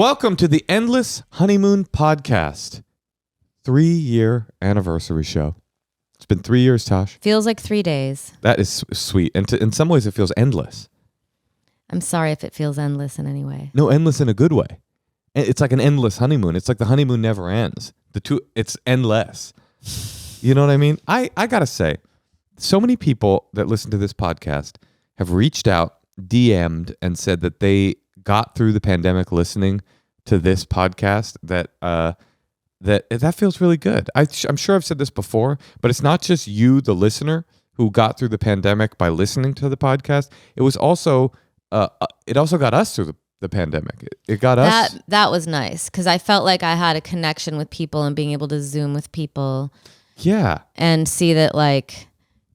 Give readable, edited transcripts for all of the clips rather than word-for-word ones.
Welcome to the Endless Honeymoon Podcast. 3-year anniversary show. It's been 3 years, Tosh. Feels like 3 days. That is sweet. And in some ways, it feels endless. I'm sorry if it feels endless in any way. No, endless in a good way. It's like an endless honeymoon. It's like the honeymoon never ends. It's endless. You know what I mean? I got to say, so many people that listen to this podcast have reached out, DM'd, and said that they got through the pandemic listening to this podcast that feels really good. I'm sure I've said this before, but it's not just you, the listener, who got through the pandemic by listening to the podcast. It was also it also got us through the pandemic. It got us. That was nice because I felt like I had a connection with people and being able to Zoom with people. Yeah. And see that, like,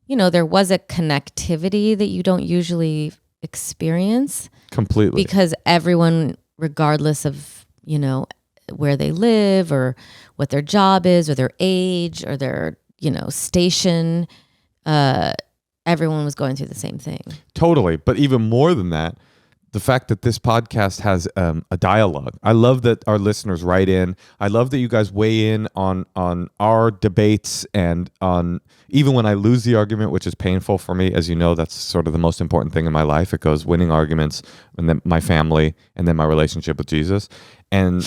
you know, there was a connectivity that you don't usually experience. Completely. Because everyone, regardless of, you know, where they live or what their job is or their age or their, you know, station, everyone was going through the same thing. Totally. But even more than that, the fact that this podcast has a dialogue. I love that our listeners write in. I love that you guys weigh in on our debates and on even when I lose the argument, which is painful for me. As you know, that's sort of the most important thing in my life. It goes winning arguments and then my family and then my relationship with Jesus. And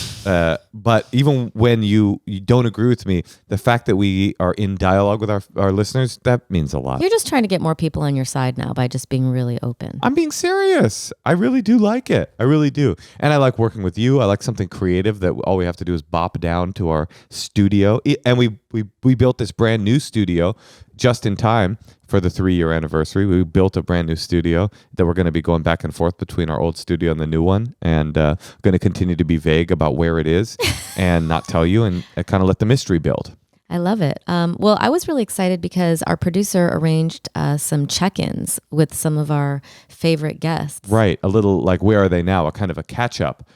but even when you don't agree with me, the fact that we are in dialogue with our listeners, that means a lot. You're just trying to get more people on your side now by just being really open. I'm being serious. I really do like it. I really do. And I like working with you. I like something creative that all we have to do is bop down to our studio. And we built this brand new studio just in time for the 3-year anniversary. We built a brand new studio that we're going to be going back and forth between our old studio and the new one, and going to continue to be vague about where it is and not tell you and kind of let the mystery build. I love it. Well, I was really excited because our producer arranged some check-ins with some of our favorite guests. Right. A little like, where are they now? A kind of a catch-up.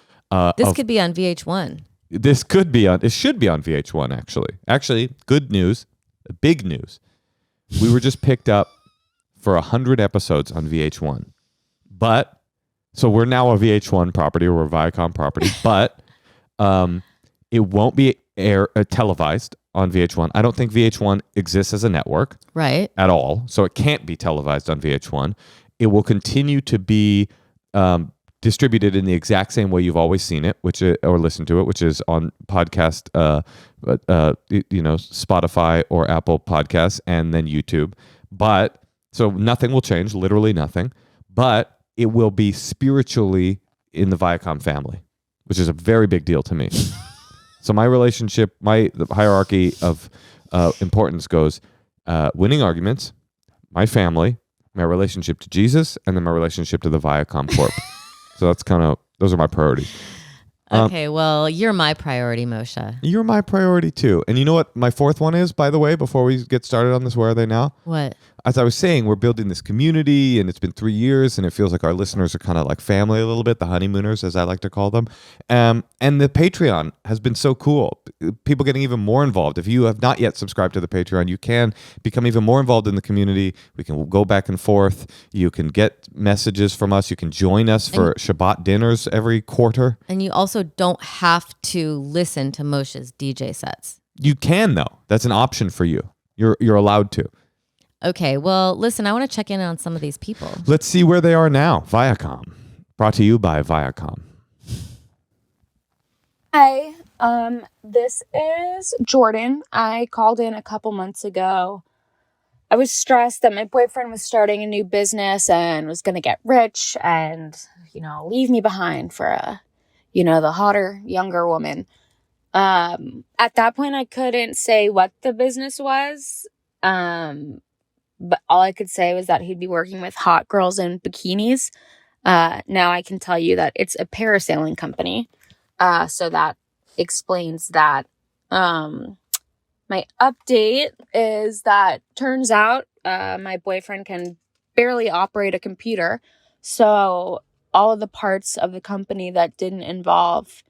This could be on VH1. It should be on VH1, actually. Actually, good news, big news. We were just picked up for 100 episodes on VH1. But, so we're now a VH1 property, or we're a Viacom property, but it won't be televised on VH1. I don't think VH1 exists as a network. Right. At all. So it can't be televised on VH1. It will continue to be distributed in the exact same way you've always seen it, or listened to it, which is on podcast, Spotify or Apple Podcasts, and then YouTube. But so nothing will change, literally nothing. But it will be spiritually in the Viacom family, which is a very big deal to me. So my relationship, the hierarchy of importance goes winning arguments, my family, my relationship to Jesus, and then my relationship to the Viacom Corp. So those are my priorities. Okay, well, you're my priority, Moshe. You're my priority too. And you know what my fourth one is, by the way, before we get started on this, where are they now? What? As I was saying, we're building this community, and it's been 3 years, and it feels like our listeners are kind of like family a little bit, the honeymooners, as I like to call them. And the Patreon has been so cool. People getting even more involved. If you have not yet subscribed to the Patreon, you can become even more involved in the community. We can go back and forth. You can get messages from us. You can join us for Shabbat dinners every quarter. And you also don't have to listen to Moshe's DJ sets. You can, though. That's an option for you. You're allowed to. Okay, well, listen, I want to check in on some of these people. Let's see where they are now. Viacom. Brought to you by Viacom. Hi, this is Jordan. I called in a couple months ago. I was stressed that my boyfriend was starting a new business and was going to get rich and, leave me behind for the hotter, younger woman. At that point, I couldn't say what the business was. But all I could say was that he'd be working with hot girls in bikinis. Now I can tell you that it's a parasailing company. So that explains that. My update is that turns out my boyfriend can barely operate a computer. So all of the parts of the company that didn't involve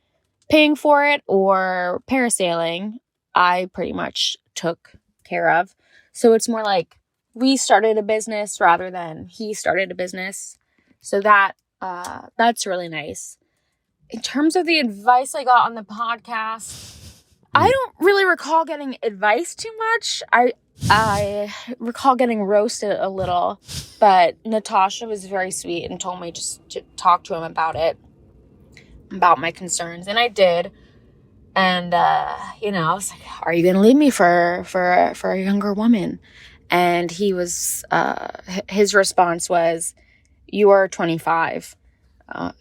paying for it or parasailing, I pretty much took care of. So it's more like we started a business rather than he started a business. So that's really nice. in terms of the advice I got on the podcast, I don't really recall getting advice too much. I recall getting roasted a little, but Natasha was very sweet and told me just to talk to him about it, about my concerns, and I did. And I was like, "Are you going to leave me for a younger woman?" And he was his response was, "You are 25.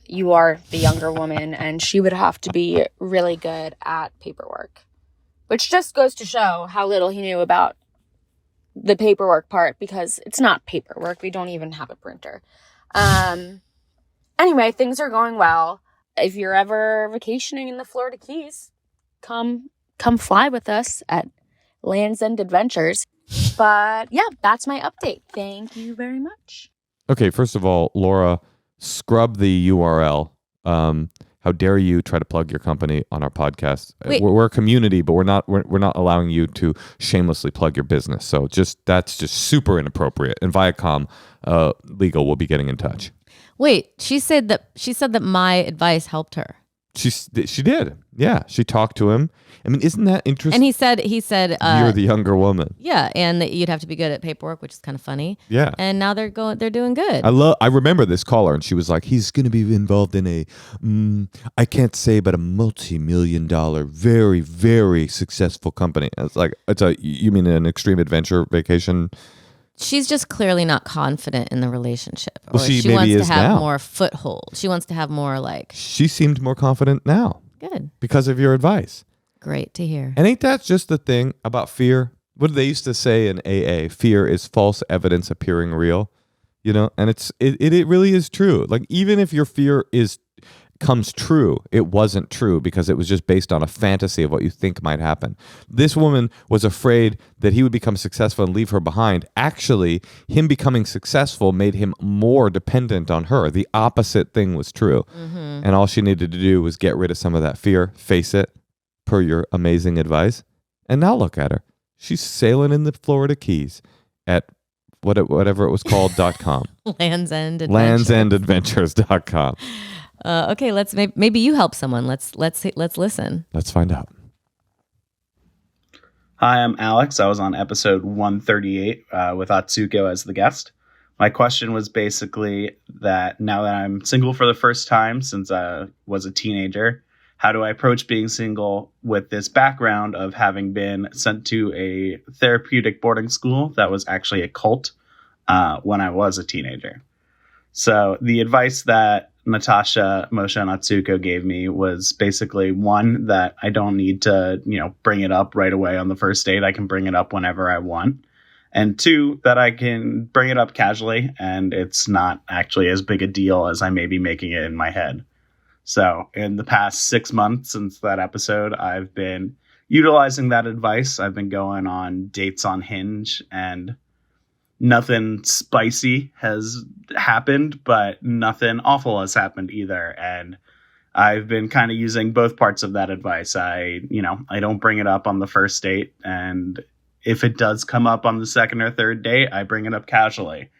You are the younger woman, and she would have to be really good at paperwork," which just goes to show how little he knew about the paperwork part, because it's not paperwork. We don't even have a printer. Anyway, things are going well. If you're ever vacationing in the Florida Keys, come fly with us at Land's End Adventures. But yeah, that's my update. Thank you very much. Okay, first of all, Laura, scrub the URL. How dare you try to plug your company on our podcast? Wait. We're a community, but we're not allowing you to shamelessly plug your business. So that's just super inappropriate. And Viacom Legal will be getting in touch. Wait, she said that my advice helped her. She did. Yeah, she talked to him. I mean, isn't that interesting? And he said you're the younger woman. Yeah, and that you'd have to be good at paperwork, which is kind of funny. Yeah. And now they're doing good. I remember this caller, and she was like, he's going to be involved in a I can't say, but a multi-million-dollar, very, very successful company. It's like, you mean an extreme adventure vacation? She's just clearly not confident in the relationship. Well, or she she maybe wants to is have now. more foothold. She wants to have more like. She seemed more confident now. Good. Because of your advice. Great to hear. And ain't that just the thing about fear? What did they used to say in AA? Fear is false evidence appearing real. And it really is true. Like, even if your fear comes true, it wasn't true because it was just based on a fantasy of what you think might happen. This woman was afraid that he would become successful and leave her behind. Actually, him becoming successful made him more dependent on her. The opposite thing was true. Mm-hmm. And all she needed to do was get rid of some of that fear, face it, per your amazing advice. And now look at her. She's sailing in the Florida Keys at whatever it was called .com. Land's End Adventures. LandsEndAdventures.com. Okay, maybe you help someone. Let's listen. Let's find out. Hi, I'm Alex. I was on episode 138 with Atsuko as the guest. My question was basically that now that I'm single for the first time since I was a teenager, how do I approach being single with this background of having been sent to a therapeutic boarding school that was actually a cult when I was a teenager? So the advice that Natasha, Moshe, and Atsuko gave me was basically, one, that I don't need to, bring it up right away on the first date. I can bring it up whenever I want. And two, that I can bring it up casually and it's not actually as big a deal as I may be making it in my head. So in the past 6 months since that episode, I've been utilizing that advice. I've been going on dates on Hinge, and nothing spicy has happened, but nothing awful has happened either. And I've been kind of using both parts of that advice. I don't bring it up on the first date. And if it does come up on the second or third date, I bring it up casually.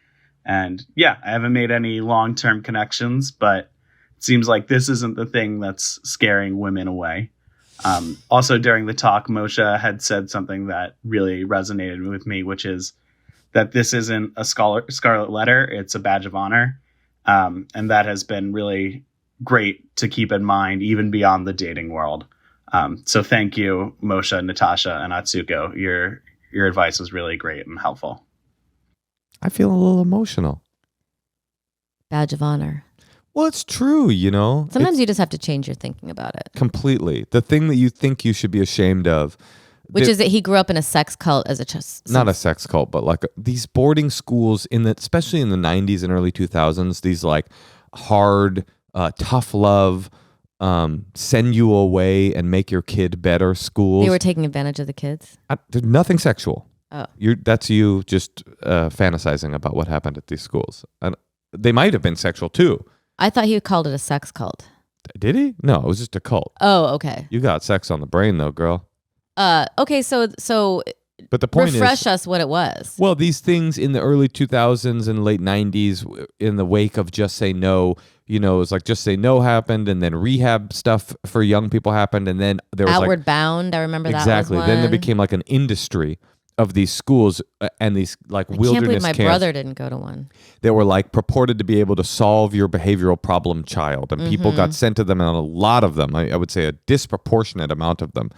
And yeah, I haven't made any long-term connections, but it seems like this isn't the thing that's scaring women away. Also, during the talk, Moshe had said something that really resonated with me, which is that this isn't a scarlet letter, it's a badge of honor. And that has been really great to keep in mind, even beyond the dating world. So thank you, Moshe, Natasha, and Atsuko. Your advice was really great and helpful. I feel a little emotional. Badge of honor. Well, it's true, Sometimes you just have to change your thinking about it. Completely. The thing that you think you should be ashamed of. Which is that he grew up in a sex cult as a not a sex cult, but like these boarding schools especially in the 90s and early 2000s, these like hard, tough love, send you away and make your kid better schools. They were taking advantage of the kids? There's nothing sexual. Oh. That's you just fantasizing about what happened at these schools. And they might have been sexual too. I thought he called it a sex cult. Did he? No, it was just a cult. Oh, okay. You got sex on the brain though, girl. Okay, so But the point refresh us what it was. well, these things in the early 2000s and late 90s, in the wake of Just Say No, it was like Just Say No happened, and then rehab stuff for young people happened, and then there was Outward Bound, I remember that exactly. was Then there one. became like an industry of these schools and these like I wilderness can't believe my camps brother didn't go to one. that were like purported to be able to solve your behavioral problem child, and people got sent to them, and a lot of them, I would say a disproportionate amount of them.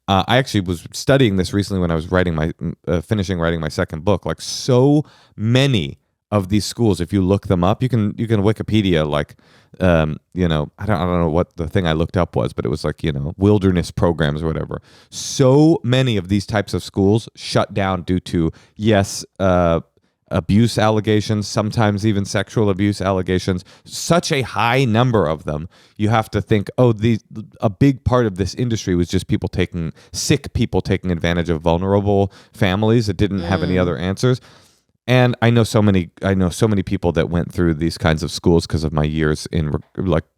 I actually was studying this recently when I was finishing writing my second book. Like so many of these schools, if you look them up, you can Wikipedia like, I don't know what the thing I looked up was, but it was like, wilderness programs or whatever. So many of these types of schools shut down due to, abuse allegations, sometimes even sexual abuse allegations, such a high number of them. You have to think, a big part of this industry was just sick people taking advantage of vulnerable families that didn't have any other answers. And I know so many people that went through these kinds of schools because of my years in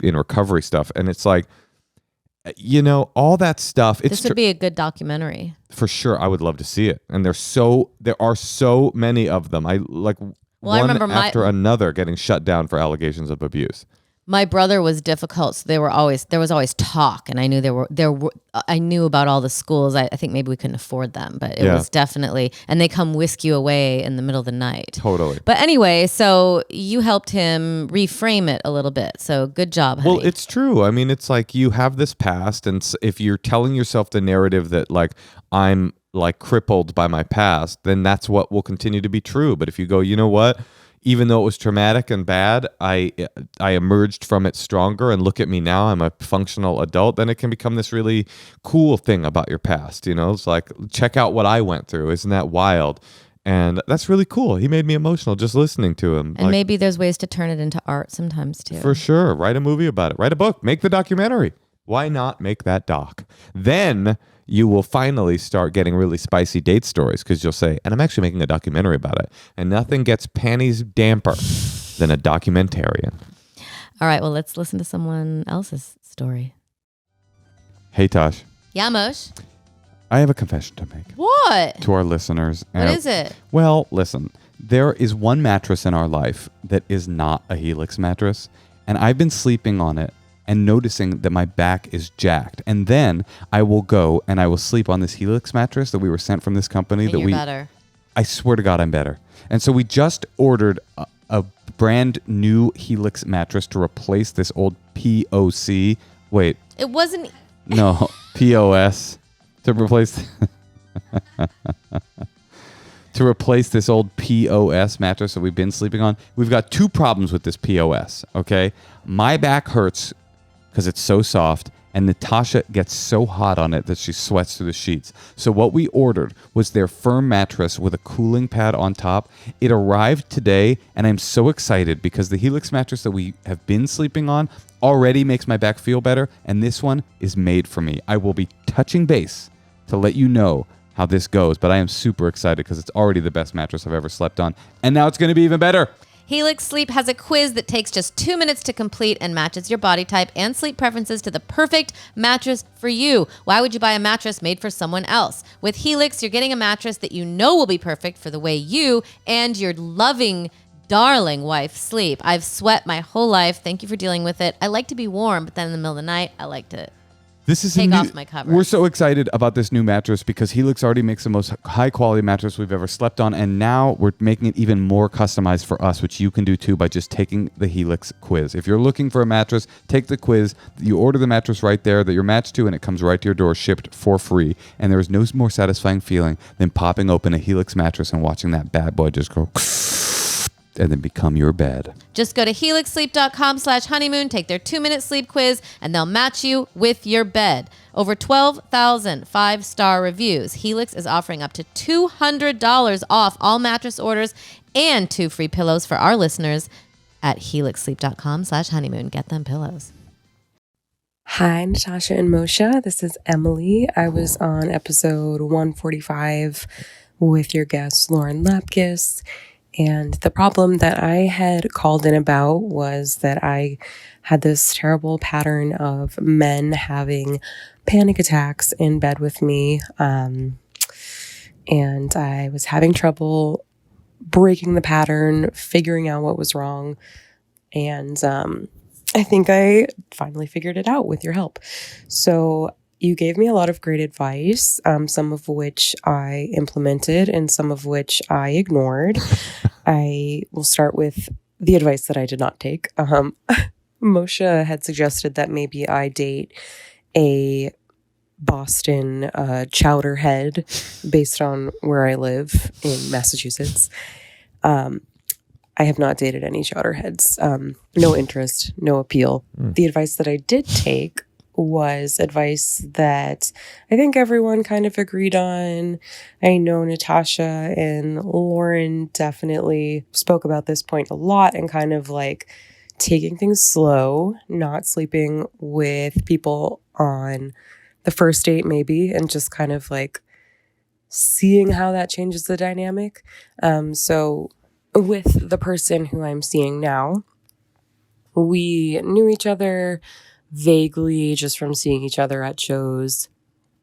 recovery stuff. And it's like, all that stuff. This would be a good documentary. For sure, I would love to see it. And there are so many of them. I remember after another getting shut down for allegations of abuse. My brother was difficult, so there was always talk, and I knew I knew about all the schools. I think maybe we couldn't afford them, but it was definitely, and they come whisk you away in the middle of the night. Totally. But anyway, so you helped him reframe it a little bit. So good job, honey. Well, it's true. I mean, it's like you have this past, and if you're telling yourself the narrative that like I'm like crippled by my past, then that's what will continue to be true. But if you go, you know what? Even though it was traumatic and bad, I emerged from it stronger, and look at me now, I'm a functional adult, then it can become this really cool thing about your past. It's like, check out what I went through. Isn't that wild? And that's really cool. He made me emotional just listening to him. And maybe there's ways to turn it into art sometimes too. For sure. Write a movie about it. Write a book. Make the documentary. Why not make that doc? Then you will finally start getting really spicy date stories, because you'll say, and I'm actually making a documentary about it. And nothing gets panties damper than a documentarian. All right, well, let's listen to someone else's story. Hey, Tosh. Yeah, Moshe? I have a confession to make. What? To our listeners. What is it? Well, listen, there is one mattress in our life that is not a Helix mattress, and I've been sleeping on it and noticing that my back is jacked. And then I will go and I will sleep on this Helix mattress that we were sent from this company. And you're better. I swear to God, I'm better. And so we just ordered a brand new Helix mattress to replace this old POC. Wait. It wasn't. No, POS. To replace... to replace this old POS mattress that we've been sleeping on. We've got two problems with this POS, okay? My back hurts because it's so soft, and Natasha gets so hot on it that she sweats through the sheets. So what we ordered was their firm mattress with a cooling pad on top. It arrived today, and I'm so excited because the Helix mattress that we have been sleeping on already makes my back feel better, and this one is made for me. I will be touching base to let you know how this goes, but I am super excited because it's already the best mattress I've ever slept on, and now it's going to be even better. Helix Sleep has a quiz that takes just 2 minutes to complete and matches your body type and sleep preferences to the perfect mattress for you. Why would you buy a mattress made for someone else? With Helix, you're getting a mattress that you know will be perfect for the way you and your loving, darling wife sleep. I've sweat my whole life. Thank you for dealing with it. I like to be warm, but then in the middle of the night, I like to take off my covers. We're so excited about this new mattress because Helix already makes the most high quality mattress we've ever slept on, and now we're making it even more customized for us, which you can do too by just taking the Helix quiz. If you're looking for a mattress, take the quiz. You order the mattress right there that you're matched to, and it comes right to your door, shipped for free. And there is no more satisfying feeling than popping open a Helix mattress and watching that bad boy just go and then become your bed. Just go to helixsleep.com/honeymoon, take their 2-minute sleep quiz, and they'll match you with your bed. Over 12,000 5-star reviews. Helix is offering up to $200 off all mattress orders and 2 free pillows for our listeners at helixsleep.com/honeymoon. Get them pillows. Hi, Natasha and Moshe. This is Emily. I was on episode 145 with your guest, Lauren Lapkus. And the problem that I had called in about was that I had this terrible pattern of men having panic attacks in bed with me. and I was having trouble breaking the pattern, figuring out what was wrong. And I think I finally figured it out with your help. So you gave me a lot of great advice, some of which I implemented and some of which I ignored. I will start with the advice that I did not take. Moshe had suggested that maybe I date a Boston chowderhead based on where I live in Massachusetts. I have not dated any chowderheads. No interest, no appeal. The advice that I did take was advice that I think everyone kind of agreed on. I know Natasha and Lauren definitely spoke about this point a lot, and kind of like taking things slow, not sleeping with people on the first date maybe, and just kind of like seeing how that changes the dynamic. So with the person who I'm seeing now, we knew each other vaguely just from seeing each other at shows.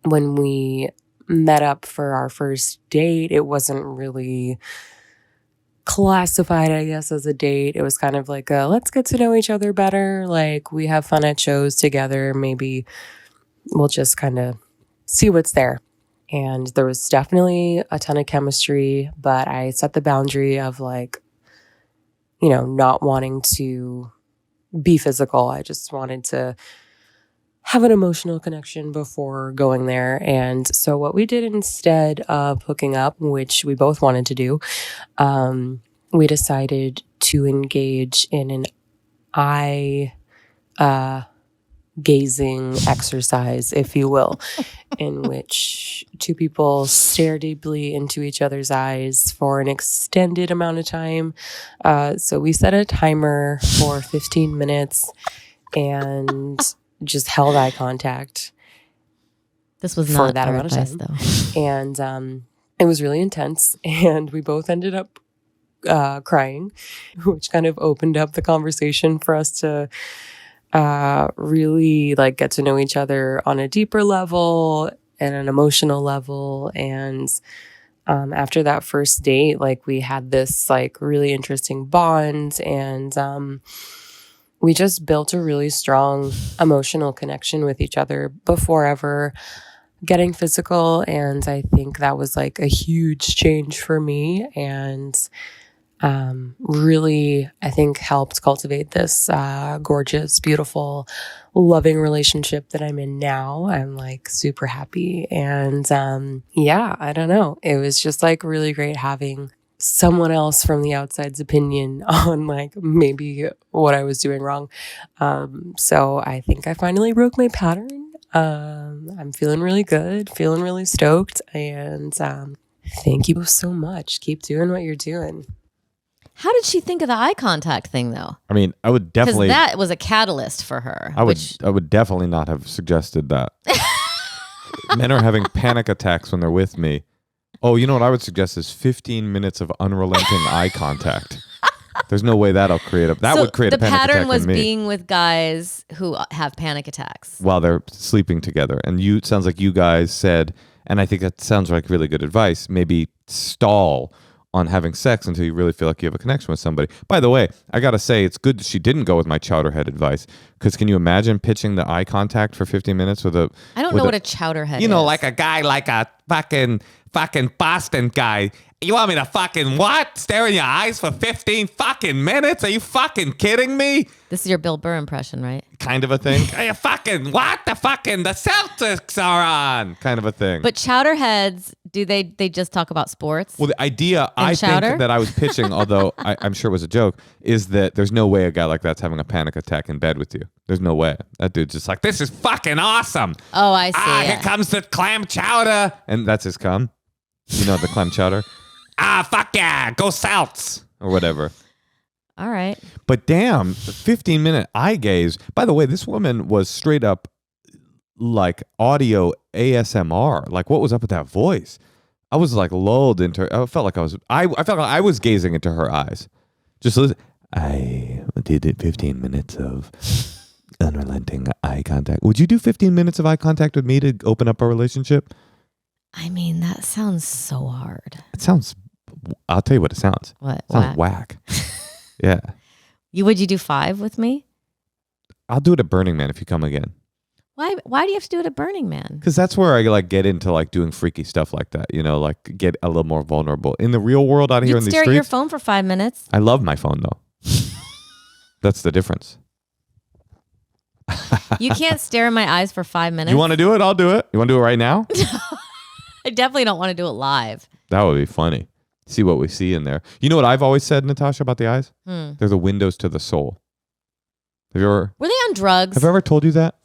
When we met up for our first date, it wasn't really classified, I guess, as a date. It was kind of like a, let's get to know each other better. Like, we have fun at shows together. Maybe we'll just kind of see what's there. And there was definitely a ton of chemistry, but I set the boundary of like, you know, not wanting to be physical. I just wanted to have an emotional connection before going there. And so what we did instead of hooking up, which we both wanted to do, we decided to engage in an eye gazing exercise, if you will, in which two people stare deeply into each other's eyes for an extended amount of time. So we set a timer for 15 minutes and just held eye contact. This was for not that our amount of advice, time. though. And it was really intense, and we both ended up crying, which kind of opened up the conversation for us to really like get to know each other on a deeper level and an emotional level. And after that first date, like, we had this like really interesting bond, and we just built a really strong emotional connection with each other before ever getting physical. And I think that was like a huge change for me, and really, I think, helped cultivate this gorgeous, beautiful, loving relationship that I'm in now. I'm like super happy. And yeah, I don't know. It was just like really great having someone else from the outside's opinion on like maybe what I was doing wrong. So I think I finally broke my pattern. I'm feeling really good, feeling really stoked. And thank you so much. Keep doing what you're doing. How did she think of the eye contact thing, though? I mean, I would Because definitely. that was a catalyst for her. I would definitely not have suggested that. Men are having panic attacks when they're with me. Oh, you know what I would suggest is 15 minutes of unrelenting eye contact. There's no way that'll create a that So would create a the panic pattern attack was in me being with guys who have panic attacks. while they're sleeping together. And it sounds like you guys said, and I think that sounds like really good advice, maybe stall on having sex until you really feel like you have a connection with somebody. By the way, I gotta say, it's good that she didn't go with my chowderhead advice, because can you imagine pitching the eye contact for 15 minutes with a... I don't know what a chowderhead is. You know, like a guy, like a fucking Boston guy. You want me to fucking what? Stare in your eyes for 15 fucking minutes? Are you fucking kidding me? This is your Bill Burr impression, right? Kind of a thing. Are you fucking what? The Celtics are on. Kind of a thing. But chowderheads, do they just talk about sports? Well, the idea I chowder? think that I was pitching, although I'm sure it was a joke, is that there's no way a guy like that's having a panic attack in bed with you. There's no way. That dude's just like, this is fucking awesome. Oh, I see. Here comes the clam chowder. And that's his cum. You know, the clam chowder. Fuck yeah. Go Celts. Or whatever. All right. But damn, the 15-minute eye gaze. By the way, this woman was straight up like audio ASMR. Like, what was up with that voice? I was like lulled into. I felt like I felt like I was gazing into her eyes. Just listen. I did 15 minutes of unrelenting eye contact. Would you do 15 minutes of eye contact with me to open up our relationship? I mean, that sounds so hard. It sounds. I'll tell you what it sounds. What? It sounds whack. Yeah. Would you do 5 with me? I'll do it at Burning Man if you come again. Why do you have to do it at Burning Man? Because that's where I like get into like doing freaky stuff like that. Like get a little more vulnerable in the real world out here in You'd the stare streets. at your phone for 5 minutes. I love my phone though. That's the difference. You can't stare in my eyes for 5 minutes. You want to do it? I'll do it. You want to do it right now? I definitely don't want to do it live. That would be funny. See what we see in there. You know what I've always said, Natasha, about the eyes? They're the windows to the soul. Were they on drugs? Have I ever told you that?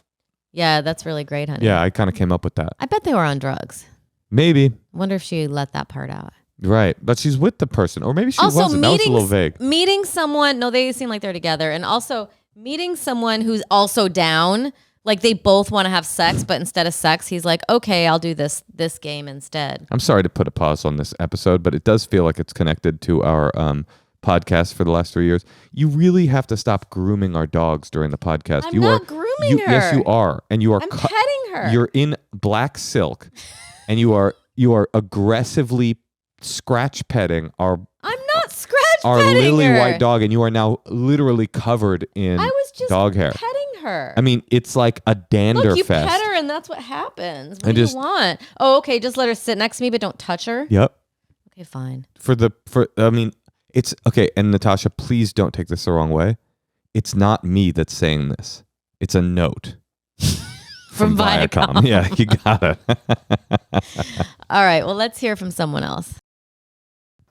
Yeah, that's really great, honey. Yeah, I kind of came up with that. I bet they were on drugs. Maybe. Wonder if she let that part out. Right. But she's with the person. Or maybe she Also, wasn't. That was a little vague. Meeting someone, no, they seem like they're together. And also meeting someone who's also down, like they both want to have sex, but instead of sex, he's like, okay, I'll do this game instead. I'm sorry to put a pause on this episode, but it does feel like it's connected to our podcast for the last 3 years. You really have to stop grooming our dogs during the podcast. I'm not grooming her. Yes, you are. And you are I'm petting her. You're in black silk and you are aggressively scratch petting our lily her. white dog, and you are now literally covered in I was just dog hair. petting her. I mean, it's like a dander Look, you fest. pet her and that's what happens. What do you want? Oh, okay, just let her sit next to me, but don't touch her. Yep. Okay, fine. It's okay. And Natasha, please don't take this the wrong way. It's not me that's saying this. It's a note from Viacom. Yeah, you got it. All right, well, let's hear from someone else.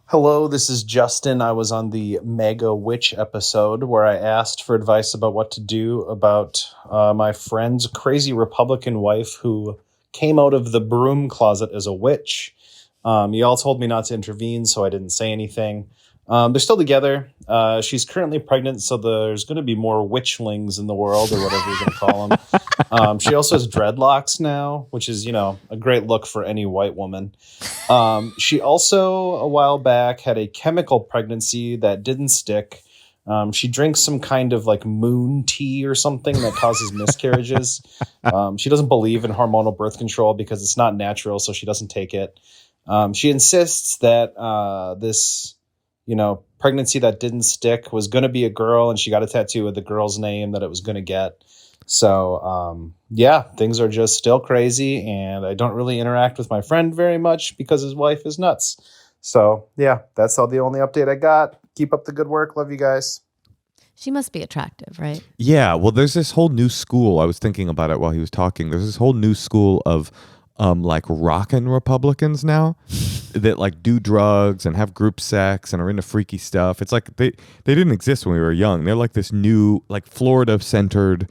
Hello, this is Justin. I was on the Mega Witch episode where I asked for advice about what to do about my friend's crazy Republican wife who came out of the broom closet as a witch. You all told me not to intervene, so I didn't say anything. They're still together. She's currently pregnant, so there's going to be more witchlings in the world, or whatever you're going to call them. She also has dreadlocks now, which is, a great look for any white woman. She also, a while back, had a chemical pregnancy that didn't stick. She drinks some kind of like moon tea or something that causes miscarriages. She doesn't believe in hormonal birth control because it's not natural, so she doesn't take it. She insists that this pregnancy that didn't stick was going to be a girl, and she got a tattoo with the girl's name that it was going to get. So, things are just still crazy, and I don't really interact with my friend very much because his wife is nuts. So, that's all the only update I got. Keep up the good work. Love you guys. She must be attractive, right? Yeah, well, there's this whole new school. I was thinking about it while he was talking. There's this whole new school of like rockin' Republicans now that like do drugs and have group sex and are into freaky stuff. It's like they didn't exist when we were young. They're like this new, like Florida-centered,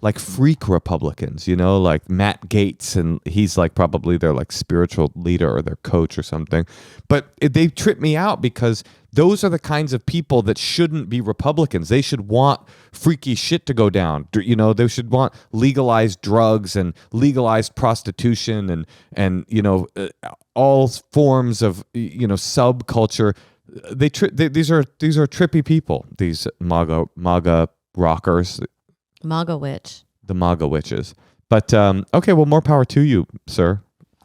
like freak Republicans, like Matt Gaetz, and he's like probably their like spiritual leader or their coach or something. But they trip me out because those are the kinds of people that shouldn't be Republicans. They should want freaky shit to go down. They should want legalized drugs and legalized prostitution and all forms of subculture. These are trippy people. These MAGA rockers. MAGA witch. The MAGA witches. But okay, well, more power to you, sir.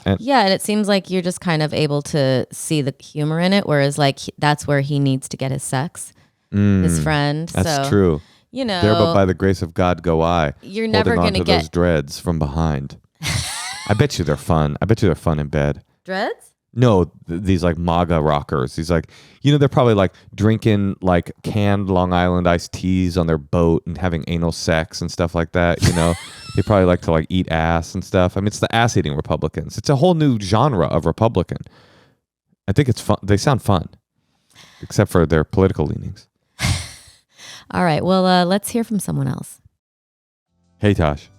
And it seems like you're just kind of able to see the humor in it, whereas like that's where he needs to get his sex, his friend. That's true. There, but by the grace of God, go I. You're never going to get those dreads from behind. I bet you they're fun. I bet you they're fun in bed. Dreads? No, these like MAGA rockers. These like, they're probably like drinking like canned Long Island iced teas on their boat and having anal sex and stuff like that. They probably like to like eat ass and stuff. I mean, it's the ass eating Republicans. It's a whole new genre of Republican. I think it's fun. They sound fun, except for their political leanings. All right. Well, let's hear from someone else. Hey, Tosh.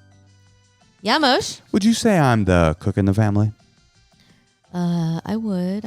Yeah, Moshe? Would you say I'm the cook in the family? I would.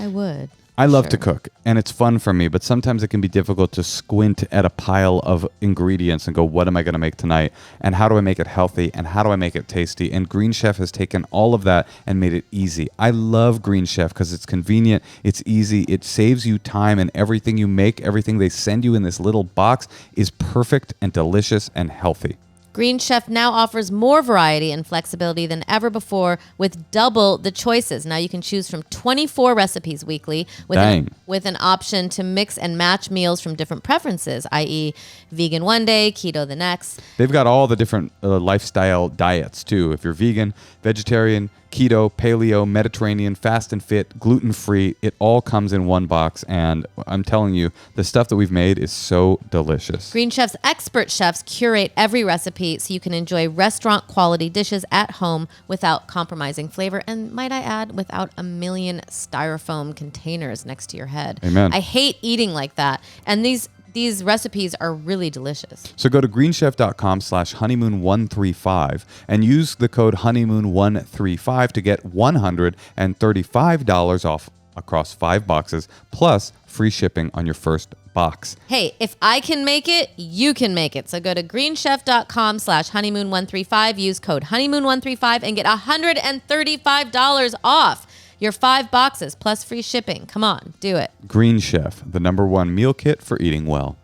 I love to cook, and it's fun for me, but sometimes it can be difficult to squint at a pile of ingredients and go, what am I going to make tonight? And how do I make it healthy? And how do I make it tasty? And Green Chef has taken all of that and made it easy. I love Green Chef because it's convenient, it's easy, it saves you time, and everything you make, everything they send you in this little box is perfect and delicious and healthy. Green Chef now offers more variety and flexibility than ever before with double the choices. Now you can choose from 24 recipes weekly with an option to mix and match meals from different preferences, i.e. vegan one day, keto the next. They've got all the different lifestyle diets too. If you're vegan, vegetarian, keto, paleo, Mediterranean, fast and fit, gluten-free, it all comes in one box. And I'm telling you, the stuff that we've made is so delicious. Green Chef's expert chefs curate every recipe so you can enjoy restaurant quality dishes at home without compromising flavor. And might I add, without a million styrofoam containers next to your head. Amen. I hate eating like that. And these recipes are really delicious. So go to greenchef.com/honeymoon135 and use the code honeymoon135 to get $135 off across 5 boxes plus free shipping on your first box. Hey, if I can make it, you can make it. So go to greenchef.com/honeymoon135, use code honeymoon135 and get $135 off your 5 boxes plus free shipping. Come on, do it. Green Chef, the #1 meal kit for eating well.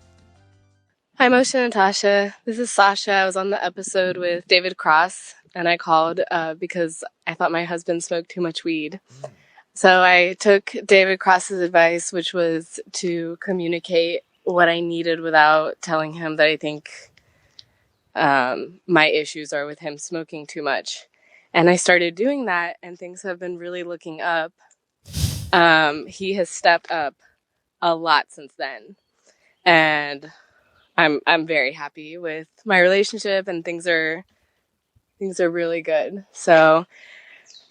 Hi, Moshe and Natasha. This is Sasha. I was on the episode with David Cross, and I called because I thought my husband smoked too much weed. So I took David Cross's advice, which was to communicate what I needed without telling him that I think my issues are with him smoking too much. And I started doing that, and things have been really looking up. He has stepped up a lot since then, and I'm very happy with my relationship, and things are really good. So,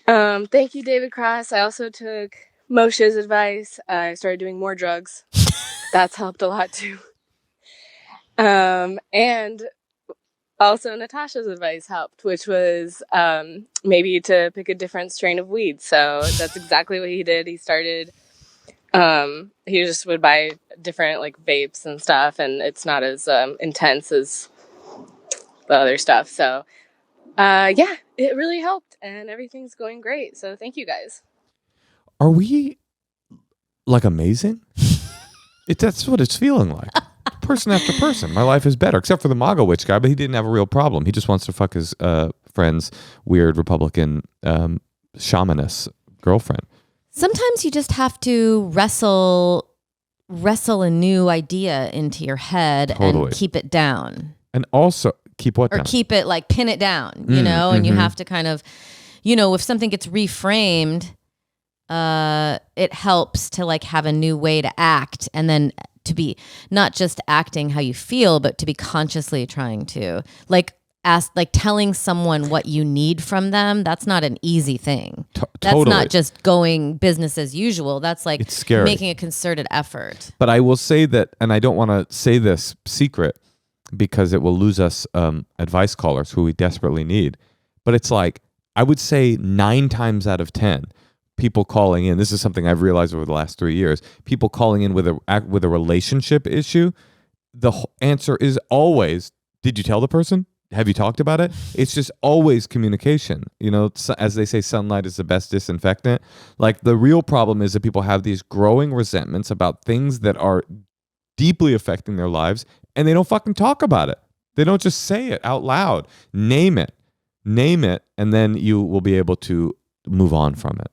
thank you, David Cross. I also took Moshe's advice. I started doing more drugs. That's helped a lot too. And also Natasha's advice helped, which was maybe to pick a different strain of weed. So that's exactly what he did. He started, he just would buy different like vapes and stuff, and it's not as intense as the other stuff. So yeah, it really helped, and everything's going great. So thank you guys. Are we like amazing? That's what it's feeling like. Person after person. My life is better, except for the MAGA witch guy, but he didn't have a real problem. He just wants to fuck his friend's weird Republican shamaness girlfriend. Sometimes you just have to wrestle a new idea into your head and keep it down. And also keep what down? Or keep it like pin it down, you know, and you have to kind of, you know, if something gets reframed, it helps to like have a new way to act, and then to be not just acting how you feel, but to be consciously trying to telling someone what you need from them. That's not an easy thing. That's not just going business as usual. That's like it's scary. Making a concerted effort. But I will say that, and I don't want to say this secret because it will lose us advice callers who we desperately need. But it's like, I would say 9 times out of 10, people calling in, this is something I've realized over the last 3 years, people calling in with a relationship issue, the answer is always, did you tell the person? Have you talked about it? It's just always communication. You know, as they say, sunlight is the best disinfectant. Like, the real problem is that people have these growing resentments about things that are deeply affecting their lives, and they don't fucking talk about it. They don't just say it out loud. Name it, and then you will be able to move on from it.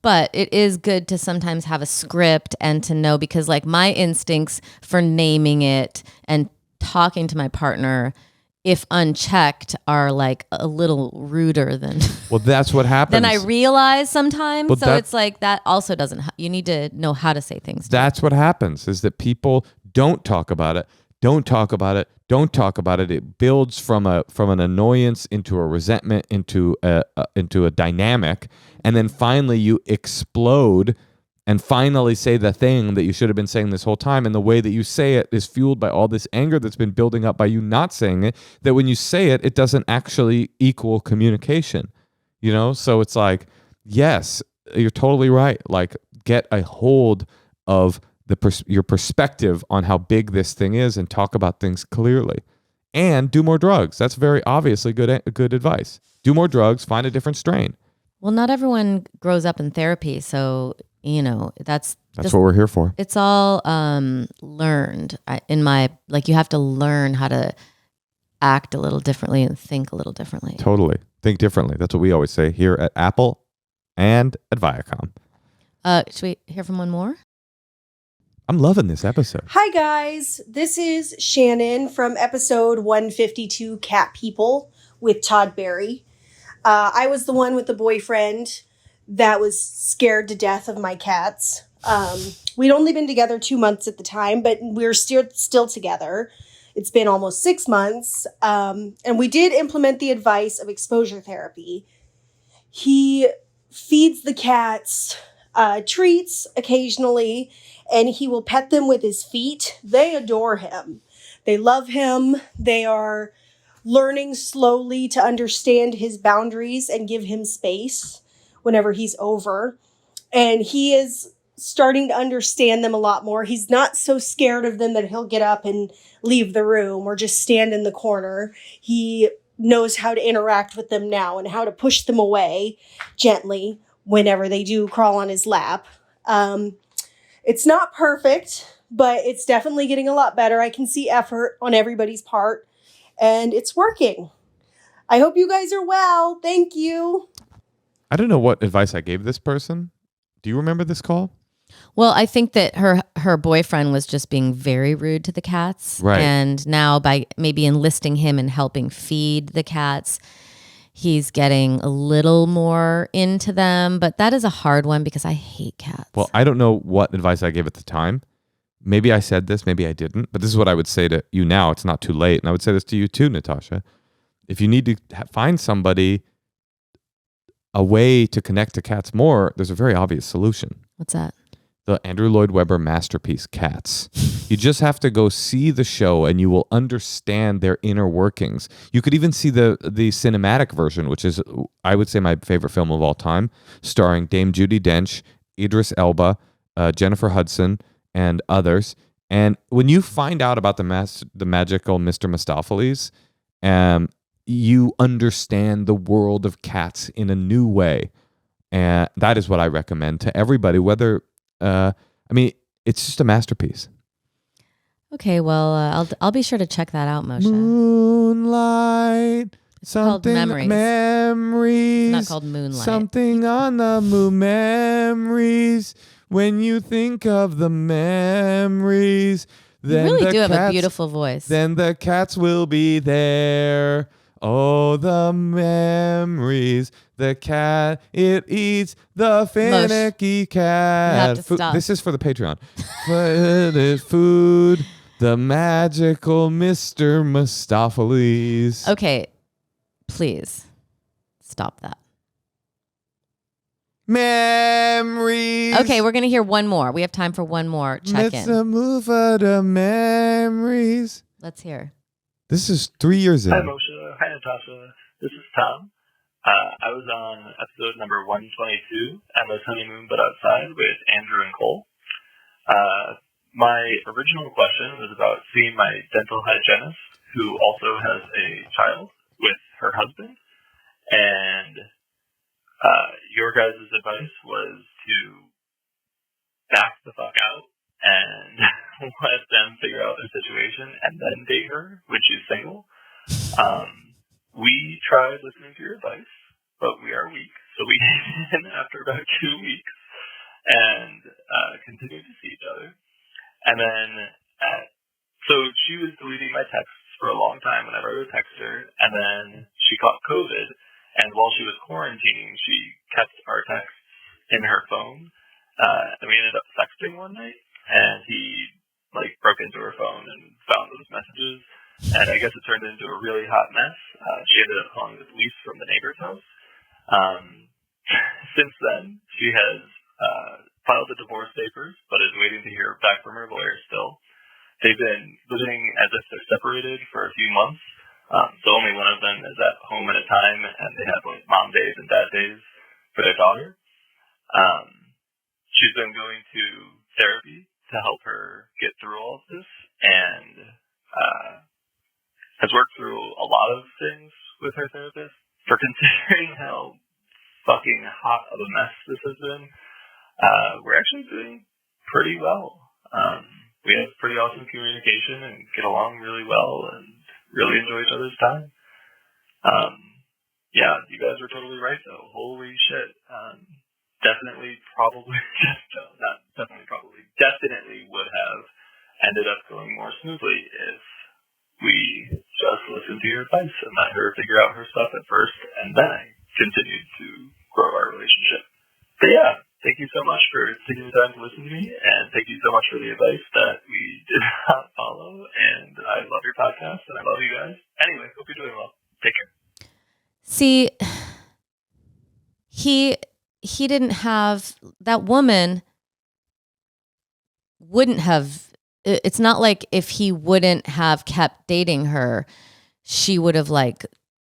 But it is good to sometimes have a script and to know, because like my instincts for naming it and talking to my partner, if unchecked, are like a little ruder than well, that's what happens. than I realize sometimes. Well, so it's like that also doesn't. You need to know how to say things. That's what happens, is that people don't talk about it. Don't talk about it. Don't talk about it. It builds from an annoyance into a resentment, into a dynamic, and then finally you explode and finally say the thing that you should have been saying this whole time. And the way that you say it is fueled by all this anger that's been building up by you not saying it. That when you say it, it doesn't actually equal communication. You know, so it's like, yes, you're totally right. Like, get a hold of your perspective on how big this thing is and talk about things clearly. And do more drugs. That's very obviously good advice. Do more drugs, find a different strain. Well, not everyone grows up in therapy, so you know that's what we're here for. It's all learned. You have to learn how to act a little differently and think a little differently. Totally. Think differently. That's what we always say here at Apple and at Viacom. Should we hear from one more? I'm loving this episode. Hi, guys. This is Shannon from episode 152, Cat People, with Todd Barry. I was the one with the boyfriend that was scared to death of my cats. We'd only been together 2 months at the time, but we're still together. It's been almost 6 months. And we did implement the advice of exposure therapy. He feeds the cats treats occasionally, and he will pet them with his feet. They adore him. They love him. They are learning slowly to understand his boundaries and give him space whenever he's over. And he is starting to understand them a lot more. He's not so scared of them that he'll get up and leave the room or just stand in the corner. He knows how to interact with them now and how to push them away gently whenever they do crawl on his lap. It's not perfect, but it's definitely getting a lot better. I can see effort on everybody's part, and it's working. I hope you guys are well. Thank you. I don't know what advice I gave this person. Do you remember this call? Well, I think that her boyfriend was just being very rude to the cats. Right. And now by maybe enlisting him and helping feed the cats, he's getting a little more into them. But that is a hard one because I hate cats. Well, I don't know what advice I gave at the time. Maybe I said this, maybe I didn't. But this is what I would say to you now. It's not too late. And I would say this to you too, Natasha. If you need to find somebody, a way to connect to cats more, there's a very obvious solution. What's that? The Andrew Lloyd Webber masterpiece, Cats. You just have to go see the show and you will understand their inner workings. You could even see the cinematic version, which is, I would say, my favorite film of all time, starring Dame Judi Dench, Idris Elba, Jennifer Hudson, and others. And when you find out about the magical Mr. Mistopheles, you understand the world of cats in a new way. And that is what I recommend to everybody, whether... it's just a masterpiece. Okay, well, I'll be sure to check that out, Moshe. Moonlight. It's called Memories. Memories. It's not called Moonlight. Something on the moon. Memories. When you think of the memories, then you really do have a cats, beautiful voice. Then the cats will be there. Oh, the memories. The cat, it eats the finicky cat. You have to stop. This is for the Patreon. Food, the magical Mr. Mistopheles. Okay, please stop that. Memories. Okay, we're going to hear one more. We have time for one more check-in. Let's move to memories. Let's hear. This is 3 years in. Hi, Moshe. Hi, Natasha. This is Tom. I was on episode number 122, Endless Honeymoon But Outside, with Andrew and Cole. My original question was about seeing my dental hygienist, who also has a child with her husband. And your guys' advice was to back the fuck out and let them figure out their situation and then date her when she's single. We tried listening to your advice, but we are weak, so we dated after about 2 weeks and continued to see each other. And then, so she was deleting my texts for a long time whenever I would text her, and then she caught COVID, and while she was quarantining, she kept our texts in her phone, and we ended up sexting one night, and he broke into her phone and found those messages. And I guess it turned into a really hot mess. She ended up calling the police from the neighbor's house. Since then, she has filed the divorce papers, but is waiting to hear back from her lawyer still. They've been living as if they're separated for a few months, so only one of them is at home at a time, and they have mom days and dad days for their daughter. She's been going to therapy to help her get through all of this, and has worked through a lot of things with her therapist. For considering how fucking hot of a mess this has been, we're actually doing pretty well. We have pretty awesome communication and get along really well, and really enjoy each other's time. Yeah, you guys were totally right, though. Holy shit. Definitely would have ended up going more smoothly if we just listened to your advice and let her figure out her stuff at first, and then I continued to grow our relationship. But yeah, thank you so much for taking the time to listen to me, and thank you so much for the advice that we did not follow, and I love your podcast, and I love you guys. Anyway, hope you're doing well. Take care. See, he didn't have, that woman wouldn't have, it's not like if he wouldn't have kept dating her, she would have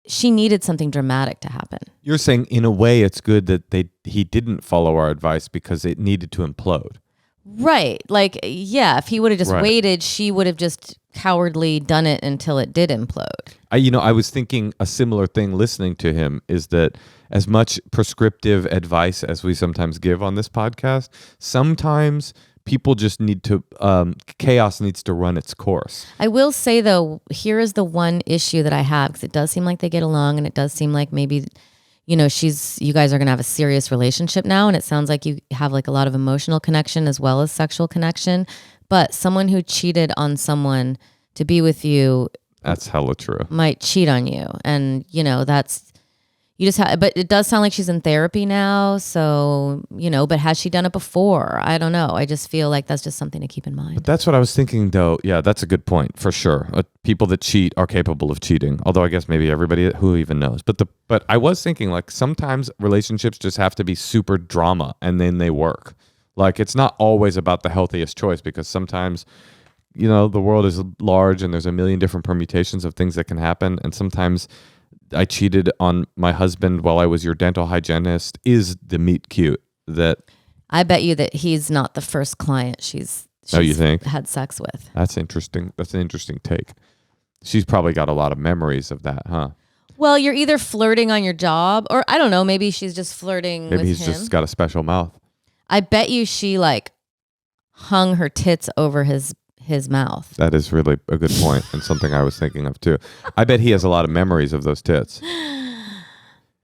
she needed something dramatic to happen. You're saying in a way it's good that he didn't follow our advice because it needed to implode. Right. Yeah, if he would have just waited, she would have just cowardly done it until it did implode. I was thinking a similar thing listening to him is that as much prescriptive advice as we sometimes give on this podcast, sometimes people just need to, chaos needs to run its course. I will say, though, here is the one issue that I have, because it does seem like they get along, and it does seem like maybe, you guys are going to have a serious relationship now, and it sounds like you have a lot of emotional connection as well as sexual connection. But someone who cheated on someone to be with you, that's hella true, might cheat on you. And, that's, you just have, but it does sound like she's in therapy now. So, but has she done it before? I don't know. I just feel like that's just something to keep in mind. But that's what I was thinking, though. Yeah, that's a good point for sure. People that cheat are capable of cheating. Although I guess maybe everybody, who even knows. But I was thinking sometimes relationships just have to be super drama and then they work. It's not always about the healthiest choice, because sometimes, the world is large and there's a million different permutations of things that can happen. And sometimes I cheated on my husband while I was your dental hygienist is the meet cute that I bet you that he's not the first client she's you think? Had sex with. That's interesting. That's an interesting take. She's probably got a lot of memories of that, huh? Well, you're either flirting on your job, or I don't know, maybe she's just flirting with him. Maybe he's just got a special mouth. I bet you she hung her tits over his mouth. That is really a good point, and something I was thinking of too. I bet he has a lot of memories of those tits.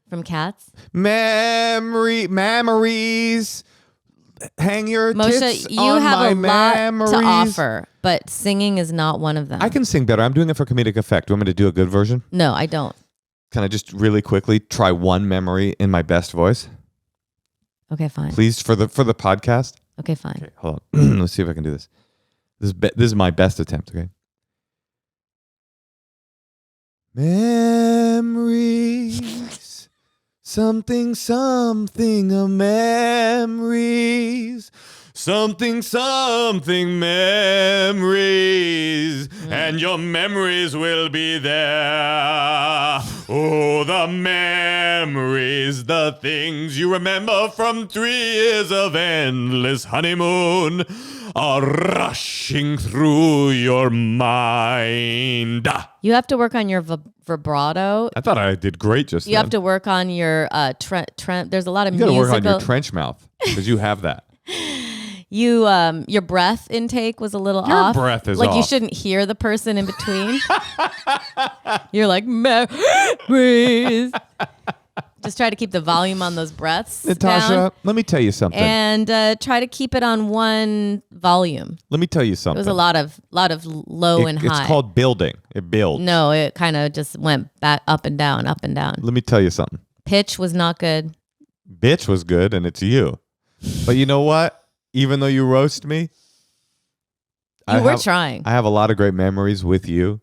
From cats? Memories. Hang your Moshe, tits you on have my a lot memories. to offer, but singing is not one of them. I can sing better. I'm doing it for comedic effect. Do you want me to do a good version? No, I don't. Can I just really quickly try one memory in my best voice? Okay, fine. Please, for the podcast. Okay, fine. Okay, hold on. Let's see if I can do this. This is my best attempt, okay? Memories. Something of memories. Something memories. And your memories will be there. Oh, the memories, the things you remember from 3 years of endless honeymoon are rushing through your mind. You have to work on your vibrato. I thought I did great just You then. have to work on your there's a lot of You got to musical. work on your trench mouth because you have that. Your breath intake was a little off. Your breath is you off. shouldn't hear the person in between. You're like, memories. Just try to keep the volume on those breaths Natasha, down, let me tell you something. and try to keep it on one volume. Let me tell you It something. was a lot of low and high. It's called building. It builds. No, it kind of just went back up and down, up and down. Let me tell you something. Pitch was not good. Bitch was good, and it's you. But you know what? Even though you roast me, You were trying. I have a lot of great memories with you,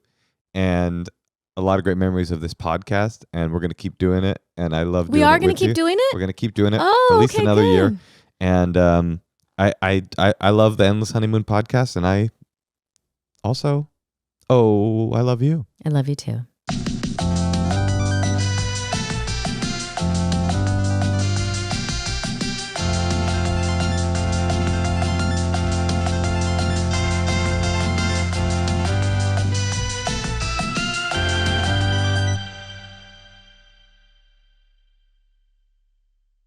and a lot of great memories of this podcast, and we're gonna keep doing it. And I love. We doing are it going with to keep you. doing it? We're gonna keep doing it Oh, at least okay, another year. good. And I love the Endless Honeymoon podcast, and I also, I love you. I love you too.